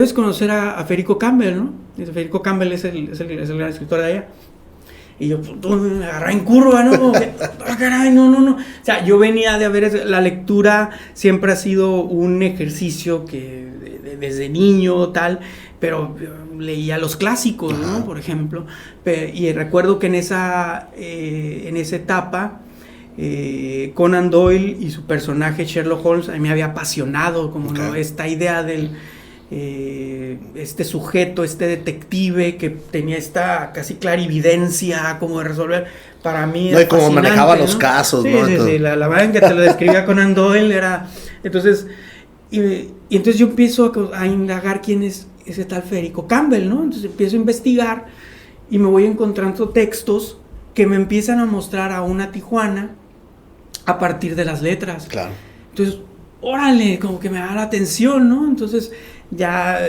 Debes conocer a Federico Campbell, ¿no? Federico Campbell es el gran escritor de allá. Y yo, me agarré en curva, ¿no? Como que, caray, no. O sea, yo venía de haber... La lectura siempre ha sido un ejercicio que desde niño, tal, pero leía los clásicos, ¿no? Ajá. Por ejemplo. Y recuerdo que en esa etapa... Conan Doyle y su personaje Sherlock Holmes a mí me había apasionado, como ¿no? Esta idea del este sujeto, este detective que tenía esta casi clarividencia como de resolver, para mí no, y como manejaba los casos, sí, ¿no? Sí, la manera en que te lo describía Conan Doyle era, entonces y entonces yo empiezo a indagar quién es ese tal Federico Campbell, ¿no? Entonces empiezo a investigar y me voy encontrando textos que me empiezan a mostrar a una Tijuana a partir de las letras. Claro. Entonces, órale, como que me da la atención, ¿no? Entonces ya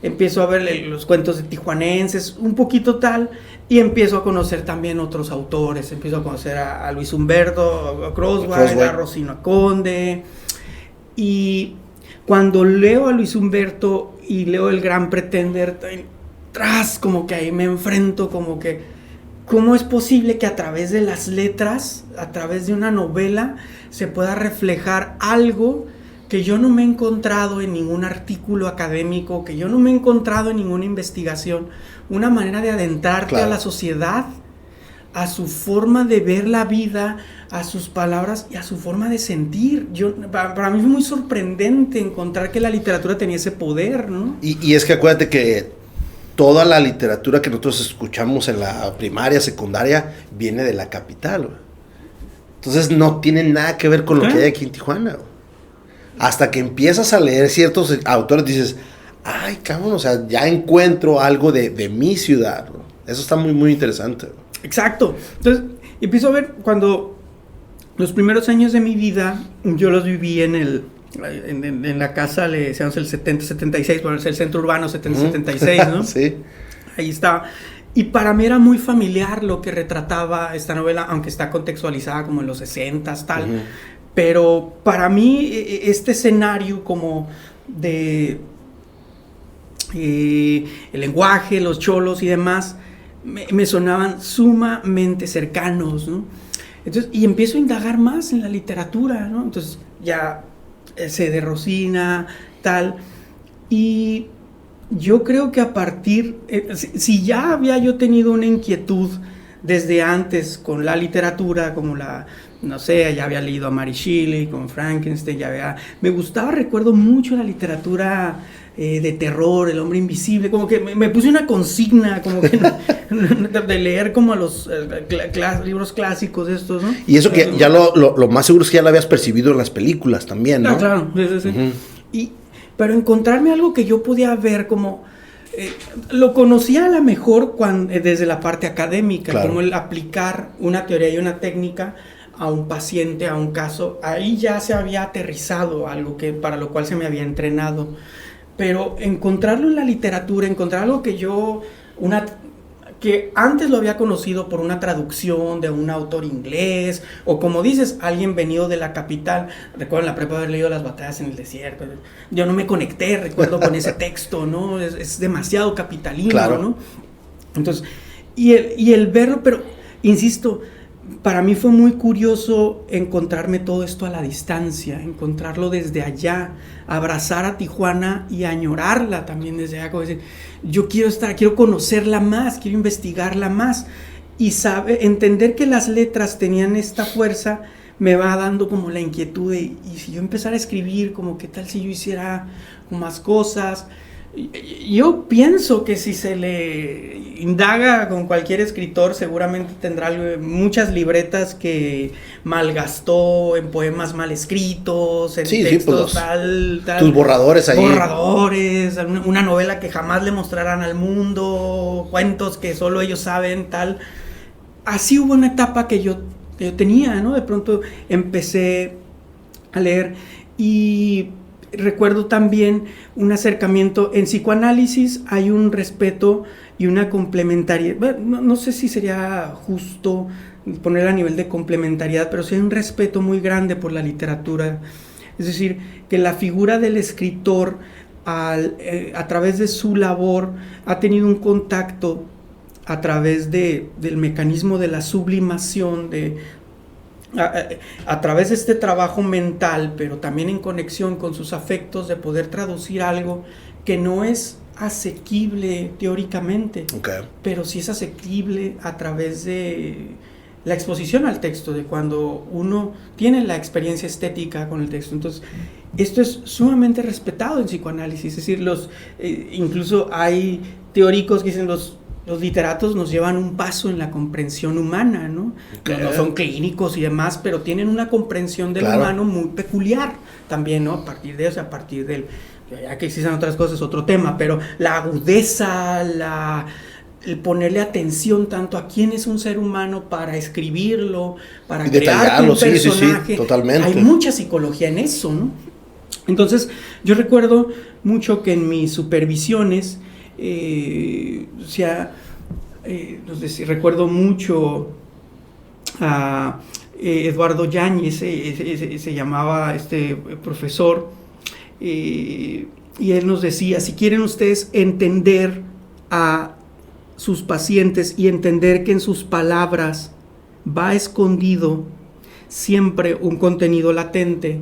empiezo a ver los cuentos de tijuanenses, un poquito tal, y empiezo a conocer también otros autores. Empiezo a conocer a Luis Humberto, a Croswell, a Rosino Aconde. Y cuando leo a Luis Humberto y leo El Gran Pretender, tras como que ahí me enfrento, como que ¿cómo es posible que a través de las letras, a través de una novela, se pueda reflejar algo que yo no me he encontrado en ningún artículo académico, que yo no me he encontrado en ninguna investigación? Una manera de adentrarte a la sociedad, a su forma de ver la vida, a sus palabras y a su forma de sentir. Para mí fue muy sorprendente encontrar que la literatura tenía ese poder, ¿no? Y es que acuérdate que toda la literatura que nosotros escuchamos en la primaria, secundaria, viene de la capital, güey. Entonces no tiene nada que ver con lo que hay aquí en Tijuana, güey. Hasta que empiezas a leer ciertos autores, dices, ay, cabrón, o sea, ya encuentro algo de mi ciudad, güey. Eso está muy, muy interesante, güey. Exacto. Entonces, empiezo a ver cuando los primeros años de mi vida, yo los viví en la casa, le decíamos el 70-76, bueno, es el centro urbano 70-76, ¿no? Sí. Ahí estaba. Y para mí era muy familiar lo que retrataba esta novela, aunque está contextualizada como en los 60s, tal. Pero para mí, este escenario como de el lenguaje, los cholos y demás, me sonaban sumamente cercanos, ¿no? Entonces, y empiezo a indagar más en la literatura, ¿no? Entonces, ya sé de Rosina, tal, y yo creo que a partir, si ya había yo tenido una inquietud desde antes con la literatura, como no sé, ya había leído a Mary Shelley, con Frankenstein, me gustaba, recuerdo mucho la literatura de terror, El hombre invisible, como que me puse una consigna, como que de leer como a los libros clásicos estos, ¿no? Y eso que ya lo más seguro es que ya lo habías percibido en las películas también, ¿no? Claro, sí. Pero encontrarme algo que yo podía ver como... lo conocía a lo mejor desde la parte académica, como el aplicar una teoría y una técnica a un paciente, a un caso. Ahí ya se había aterrizado algo para lo cual se me había entrenado. Pero encontrarlo en la literatura, encontrar algo que antes lo había conocido por una traducción de un autor inglés, o como dices, alguien venido de la capital. Recuerdo en la prepa haber leído Las batallas en el desierto. Yo no me conecté, recuerdo, con ese texto, ¿no? Es demasiado capitalino, ¿no? Entonces, y el verlo, pero, insisto, para mí fue muy curioso encontrarme todo esto a la distancia, encontrarlo desde allá, abrazar a Tijuana y añorarla también desde allá, como decir, yo quiero conocerla más, quiero investigarla más, y entender que las letras tenían esta fuerza me va dando como la inquietud de, y si yo empezara a escribir, como qué tal si yo hiciera más cosas. Yo pienso que si se le indaga con cualquier escritor, seguramente tendrá muchas libretas que malgastó en poemas mal escritos, en textos tal. Tus borradores ahí. Borradores, una novela que jamás le mostrarán al mundo, cuentos que solo ellos saben, tal. Así hubo una etapa que yo tenía, ¿no? De pronto empecé a leer y... Recuerdo también un acercamiento en psicoanálisis, hay un respeto y una complementariedad. Bueno, no sé si sería justo poner a nivel de complementariedad, pero sí hay un respeto muy grande por la literatura. Es decir, que la figura del escritor a través de su labor, ha tenido un contacto a través del mecanismo de la sublimación, a través de este trabajo mental, pero también en conexión con sus afectos, de poder traducir algo que no es asequible teóricamente, pero sí es asequible a través de la exposición al texto, de cuando uno tiene la experiencia estética con el texto. Entonces, esto es sumamente respetado en psicoanálisis, es decir, incluso hay teóricos que dicen los literatos nos llevan un paso en la comprensión humana, ¿no? No son clínicos y demás, pero tienen una comprensión del humano muy peculiar también, ¿no? A partir de eso, a partir del... Ya que existen otras cosas, otro tema, pero la agudeza, el ponerle atención tanto a quién es un ser humano para escribirlo, para crear un personaje. Sí, totalmente. Hay mucha psicología en eso, ¿no? Entonces, yo recuerdo mucho que en mis supervisiones, recuerdo mucho a Eduardo Yáñez, se llamaba este profesor, y él nos decía, si quieren ustedes entender a sus pacientes y entender que en sus palabras va escondido siempre un contenido latente,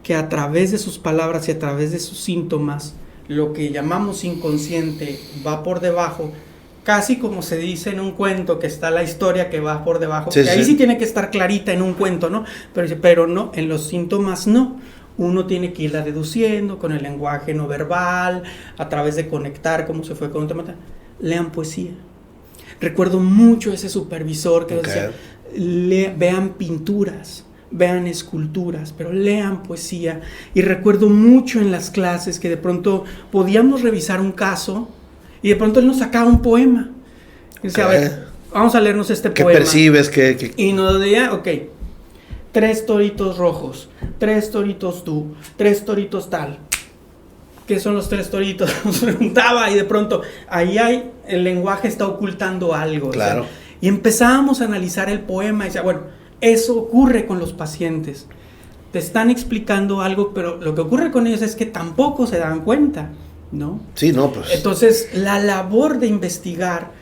que a través de sus palabras y a través de sus síntomas, lo que llamamos inconsciente va por debajo, casi como se dice en un cuento, que está la historia que va por debajo, que ahí sí tiene que estar clarita en un cuento, ¿no? Pero no, en los síntomas no. Uno tiene que irla deduciendo con el lenguaje no verbal, a través de conectar cómo se fue con un tema. Lean poesía. Recuerdo mucho ese supervisor que nos decía, vean pinturas, vean esculturas, pero lean poesía. Y recuerdo mucho en las clases que de pronto podíamos revisar un caso y de pronto él nos sacaba un poema. Y decía, a ver, vamos a leernos este poema. ¿Qué percibes? Y nos decía, 3 toritos rojos, 3 toritos tú, 3 toritos tal. ¿Qué son los 3 toritos? Nos preguntaba, y de pronto ahí el lenguaje está ocultando algo. Claro. O sea, y empezábamos a analizar el poema y decía, bueno, eso ocurre con los pacientes. Te están explicando algo, pero lo que ocurre con ellos es que tampoco se dan cuenta, ¿no? Sí, no, pues. Entonces, la labor de investigar,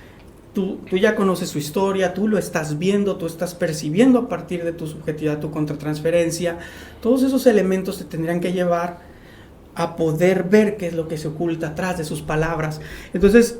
tú ya conoces su historia, tú lo estás viendo, tú estás percibiendo a partir de tu subjetividad, tu contratransferencia. Todos esos elementos te tendrían que llevar a poder ver qué es lo que se oculta atrás de sus palabras. Entonces,